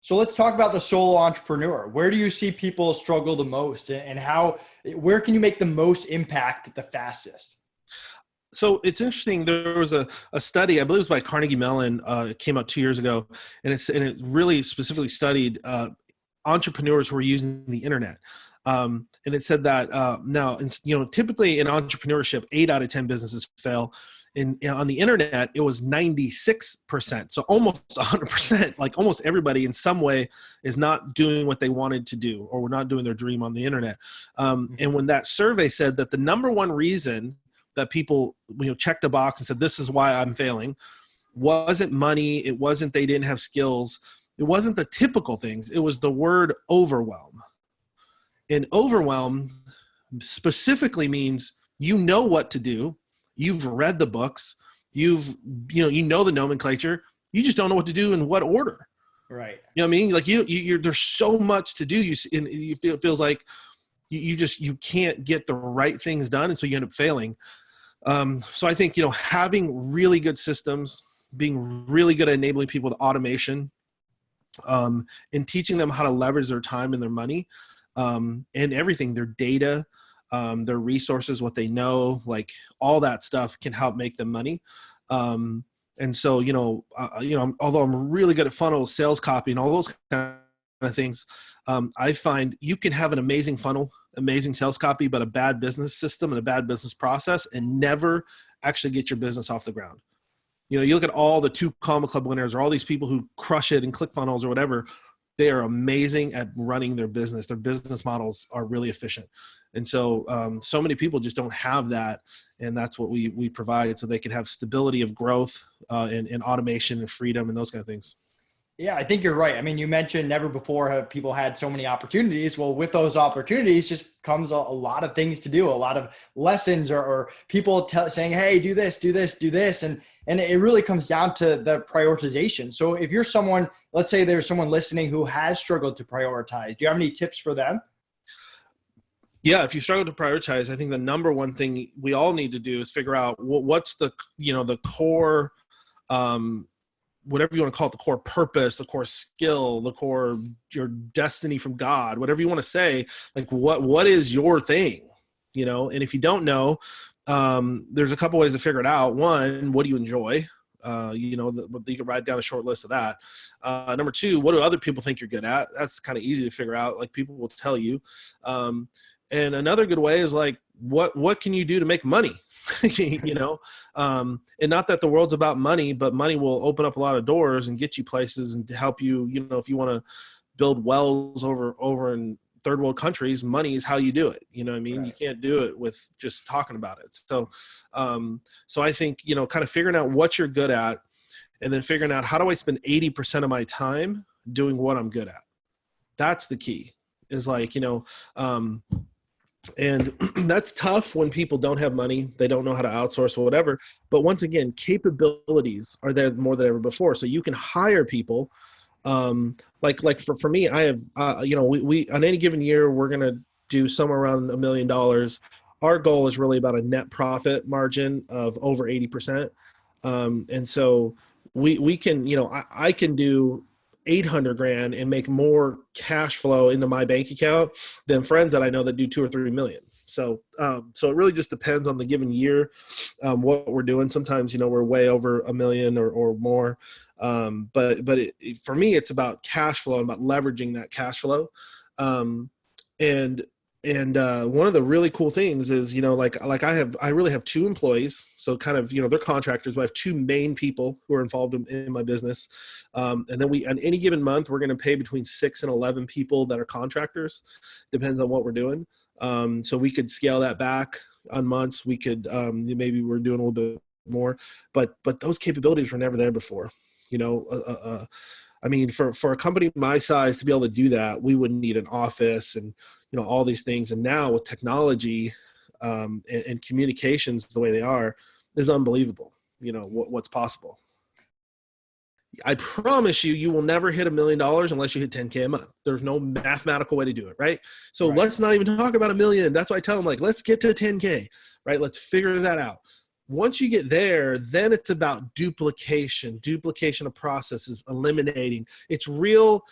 So let's talk about the solo entrepreneur. Where do you see people struggle the most and where can you make the most impact the fastest? So it's interesting. There was a study, I believe it was by Carnegie Mellon. It came out 2 years ago, and it really specifically studied entrepreneurs who are using the internet. And it said that now, typically in entrepreneurship, 8 out of 10 businesses fail. On the internet, it was 96%. So almost 100%, like almost everybody in some way is not doing what they wanted to do, or we're not doing their dream on the internet. And when that survey said that the number one reason that people checked a box and said, this is why I'm failing, wasn't money. It wasn't they didn't have skills. It wasn't the typical things. It was the word overwhelm. And overwhelm specifically means you know what to do. You've read the books. You know the nomenclature. You just don't know what to do in what order. Right. You know what I mean? Like there's so much to do. It feels like you can't get the right things done, and so you end up failing. So I think having really good systems, being really good at enabling people with automation, and teaching them how to leverage their time and their money, and everything, their data, their resources, what they know, like all that stuff can help make them money. And so, although I'm really good at funnels, sales copy, and all those kind of things, I find you can have an amazing funnel, amazing sales copy, but a bad business system and a bad business process, and never actually get your business off the ground. You look at all the 2 Comma Club winners, or all these people who crush it in ClickFunnels or whatever. They are amazing at running their business. Their business models are really efficient. And so, so many people just don't have that. And that's what we provide, so they can have stability of growth, and automation and freedom and those kind of things. Yeah, I think you're right. I mean, you mentioned never before have people had so many opportunities. Well, with those opportunities just comes a lot of things to do, a lot of lessons or people saying, hey, do this, do this, do this. And it really comes down to the prioritization. So if you're someone, let's say there's someone listening who has struggled to prioritize, do you have any tips for them? Yeah, if you struggle to prioritize, I think the number one thing we all need to do is figure out what's the core, whatever you want to call it, the core purpose, the core skill, the core, your destiny from God, whatever you want to say, like what is your thing, and if you don't know, there's a couple ways to figure it out. One, what do you enjoy? You can write down a short list of that. Number 2, what do other people think you're good at? That's kind of easy to figure out. Like, people will tell you. And another good way is like, what can you do to make money? And not that the world's about money, but money will open up a lot of doors and get you places and help you. If you want to build wells over in third world countries, money is how you do it. You know what I mean? Right. You can't do it with just talking about it. So I think, kind of figuring out what you're good at, and then figuring out, how do I spend 80% of my time doing what I'm good at? That's the key, is like, and that's tough when people don't have money, they don't know how to outsource or whatever. But once again, capabilities are there more than ever before. So you can hire people. Like for me, I have, we on any given year, we're going to do somewhere around $1 million. Our goal is really about a net profit margin of over 80%. And so we can, I can do 800 grand and make more cash flow into my bank account than friends that I know that do 2 or 3 million. So it really just depends on the given year, what we're doing. Sometimes, we're way over $1 million or more. But for me, it's about cash flow and about leveraging that cash flow. And one of the really cool things is, I really have 2 employees. So kind of, they're contractors, but I have 2 main people who are involved in my business. And then on any given month, we're going to pay between 6 and 11 people that are contractors. Depends on what we're doing. So we could scale that back on months. We could, maybe we're doing a little bit more, but those capabilities were never there before. I mean, for a company my size to be able to do that, we would need an office and, all these things. And now with technology, and communications the way they are, is unbelievable, what's possible. I promise you will never hit $1 million unless you hit 10K a month. There's no mathematical way to do it, right? So right. Let's not even talk about $1 million. That's why I tell them, like, let's get to 10K, right? Let's figure that out. Once you get there, then it's about duplication of processes, eliminating. It's real